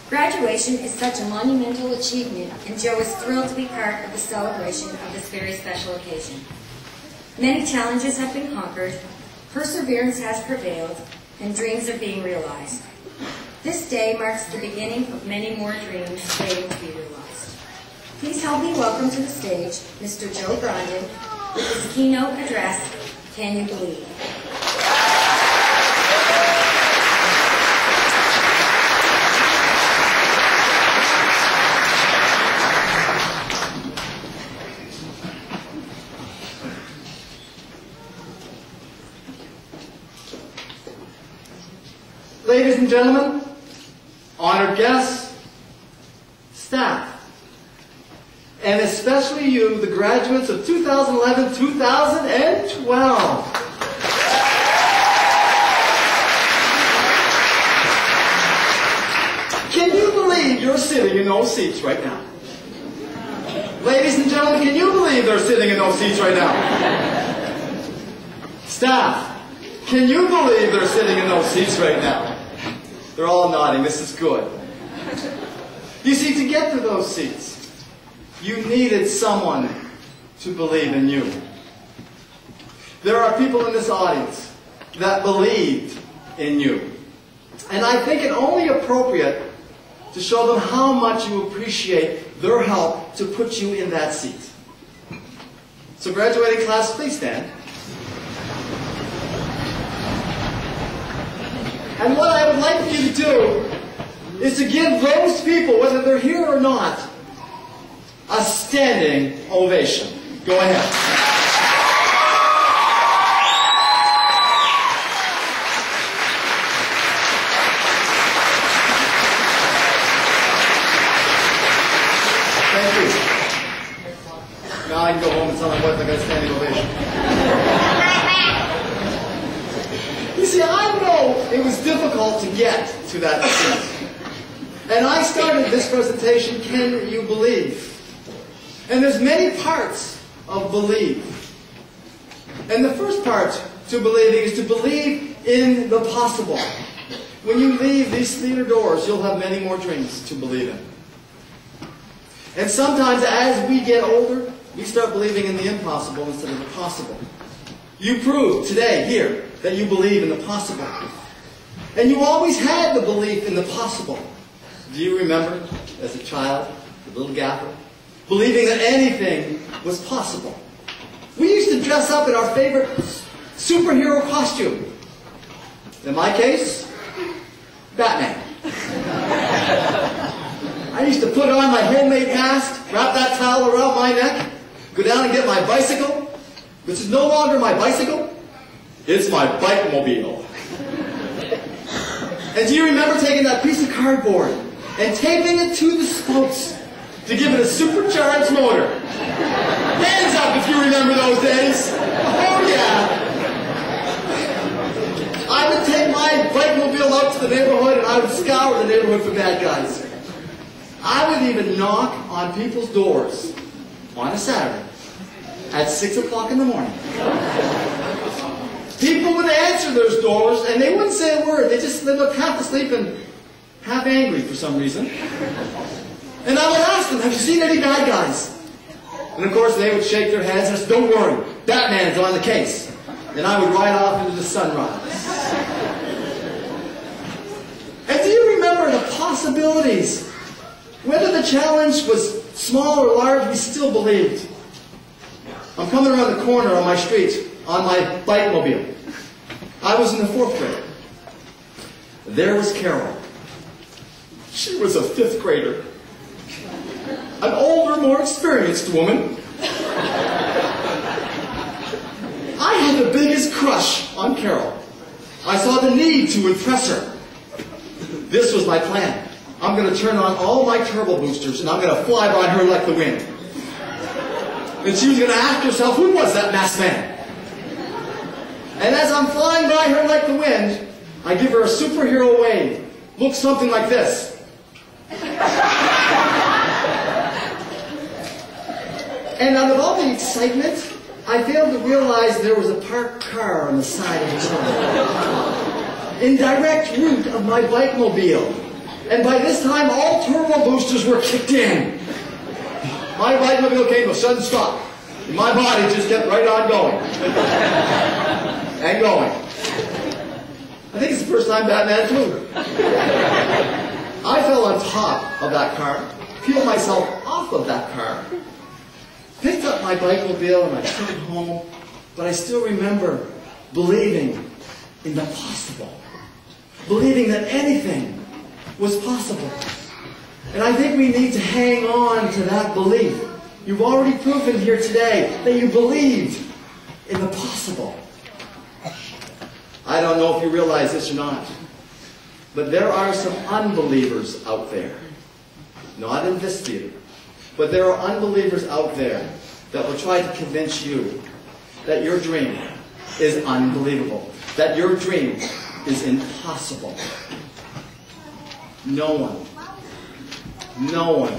Graduation is such a monumental achievement, and Joe is thrilled to be part of the celebration of this very special occasion. Many challenges have been conquered, perseverance has prevailed, and dreams are being realized. This day marks the beginning of many more dreams waiting to be realized. Please help me welcome to the stage Mr. Joe Grondin with his keynote address, Can You Believe? Ladies and gentlemen, honored guests, staff, and especially you, the graduates of 2011-2012. Can you believe you're sitting in those seats right now? Ladies and gentlemen, can you believe they're sitting in those seats right now? Staff, can you believe they're sitting in those seats right now? They're all nodding. This is good. You see, to get to those seats, you needed someone to believe in you. There are people in this audience that believed in you. And I think it only appropriate to show them how much you appreciate their help to put you in that seat. So graduating class, please stand. And what I would like for you to do is to give those people, whether they're here or not, a standing ovation. Go ahead. Thank you. Now I can go home and tell my wife I got a standing ovation. You see, I know it was difficult to get to that seat. And I started this presentation, Can You Believe? And there's many parts of believe. And the first part to believing is to believe in the possible. When you leave these theater doors, you'll have many more dreams to believe in. And sometimes as we get older, we start believing in the impossible instead of the possible. You proved today, here, that you believe in the possible. And you always had the belief in the possible. Do you remember, as a child, the little gaffer, believing that anything was possible? We used to dress up in our favorite superhero costume. In my case, Batman. I used to put on my homemade mask, wrap that towel around my neck, go down and get my bicycle, which is no longer my bicycle. It's my bike-mobile. And do you remember taking that piece of cardboard and taping it to the spokes to give it a supercharged motor? Hands up if you remember those days. Oh yeah. I would take my bike-mobile out to the neighborhood and I would scour the neighborhood for bad guys. I would even knock on people's doors on a Saturday at 6 o'clock in the morning. People would answer those doors, and they wouldn't say a word. They looked half asleep and half angry for some reason. And I would ask them, have you seen any bad guys? And of course, they would shake their heads and say, don't worry, Batman's on the case. And I would ride off into the sunrise. And do you remember the possibilities? Whether the challenge was small or large, we still believed. I'm coming around the corner on my street on my bike-mobile. I was in the 4th grade. There was Carol. She was a 5th grader. An older, more experienced woman. I had the biggest crush on Carol. I saw the need to impress her. This was my plan. I'm going to turn on all my turbo boosters and I'm going to fly by her like the wind. And she was going to ask herself, who was that masked man? And as I'm flying by her like the wind, I give her a superhero wave. Looks something like this. And out of all the excitement, I failed to realize there was a parked car on the side of the road. In direct route of my bike-mobile. And by this time, all turbo boosters were kicked in. My right mobile came to a sudden stop. And my body just kept right on going. And going. I think it's the first time Batman flew. I fell on top of that car, peeled myself off of that car, picked up my bike-mobile and I took it home, but I still remember believing in the possible. Believing that anything was possible. And I think we need to hang on to that belief. You've already proven here today that you believed in the possible. I don't know if you realize this or not, but there are some unbelievers out there. Not in this theater, but there are unbelievers out there that will try to convince you that your dream is unbelievable, that your dream is impossible. No one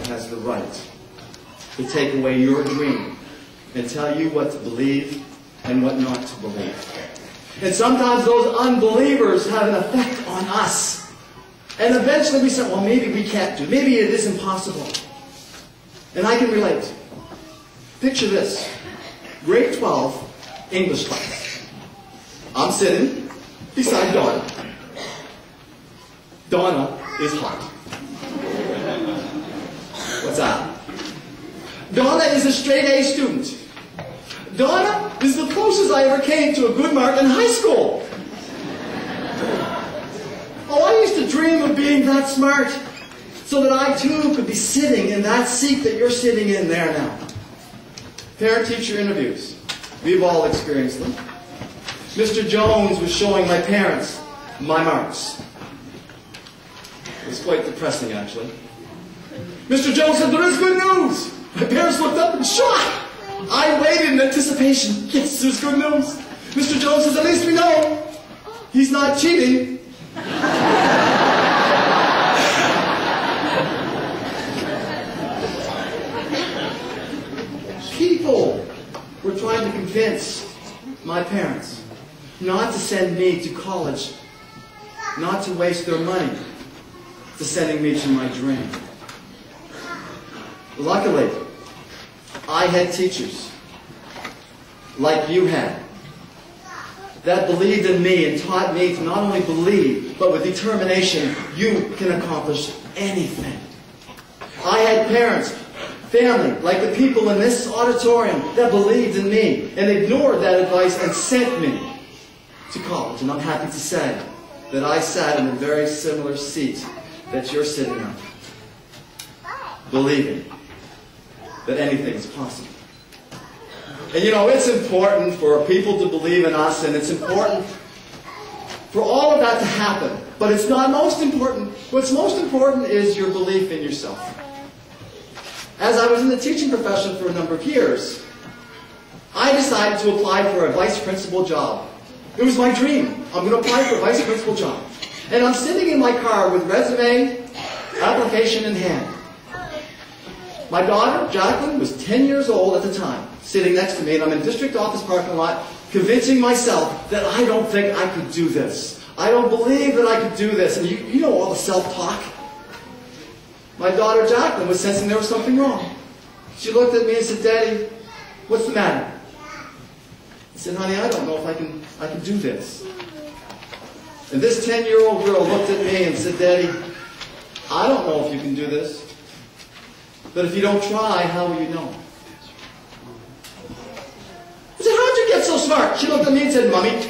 has the right to take away your dream and tell you what to believe and what not to believe. And sometimes those unbelievers have an effect on us. And eventually we say, well, maybe we can't do it. Maybe it is impossible. And I can relate. Picture this. Grade 12 English class. I'm sitting beside Donna. Donna is hot. What's that? Donna is a straight A student. Donna is the closest I ever came to a good mark in high school. Oh, I used to dream of being that smart so that I too could be sitting in that seat that you're sitting in there now. Parent-teacher interviews. We've all experienced them. Mr. Jones was showing my parents my marks. It was quite depressing, actually. Mr. Jones said, there is good news. My parents looked up in shock. I waited in anticipation. Yes, there's good news. Mr. Jones says, at least we know he's not cheating. People were trying to convince my parents not to send me to college, not to waste their money to sending me to my dream. Luckily, I had teachers like you had that believed in me and taught me to not only believe, but with determination, you can accomplish anything. I had parents, family, like the people in this auditorium that believed in me and ignored that advice and sent me to college. And I'm happy to say that I sat in a very similar seat that you're sitting on, believing that anything is possible. And you know, it's important for people to believe in us, and it's important for all of that to happen. But it's not most important. What's most important is your belief in yourself. As I was in the teaching profession for a number of years, I decided to apply for a vice principal job. It was my dream. I'm going to apply for a vice principal job. And I'm sitting in my car with resume, application in hand. My daughter, Jacqueline, was 10 years old at the time, sitting next to me, and I'm in district office parking lot, convincing myself that I don't think I could do this. I don't believe that I could do this. And you know all the self-talk. My daughter, Jacqueline, was sensing there was something wrong. She looked at me and said, Daddy, what's the matter? I said, honey, I don't know if I can do this. And this 10-year-old girl looked at me and said, Daddy, I don't know if you can do this. But if you don't try, how will you know? I said, how'd you get so smart? She looked at me and said, Mommy.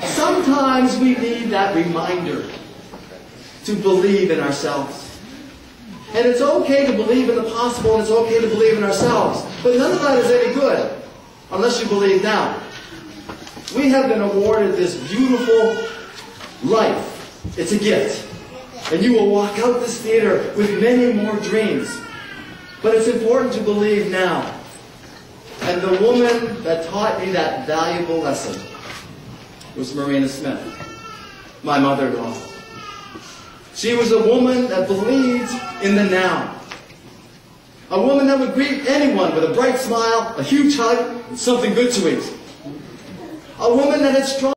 Sometimes we need that reminder to believe in ourselves. And it's okay to believe in the possible, and it's okay to believe in ourselves. But none of that is any good unless you believe now. We have been awarded this beautiful life. It's a gift. And you will walk out this theater with many more dreams. But it's important to believe now. And the woman that taught me that valuable lesson was Marina Smith, my mother-in-law. She was a woman that believed in the now. A woman that would greet anyone with a bright smile, a huge hug, and something good to eat. A woman that had strong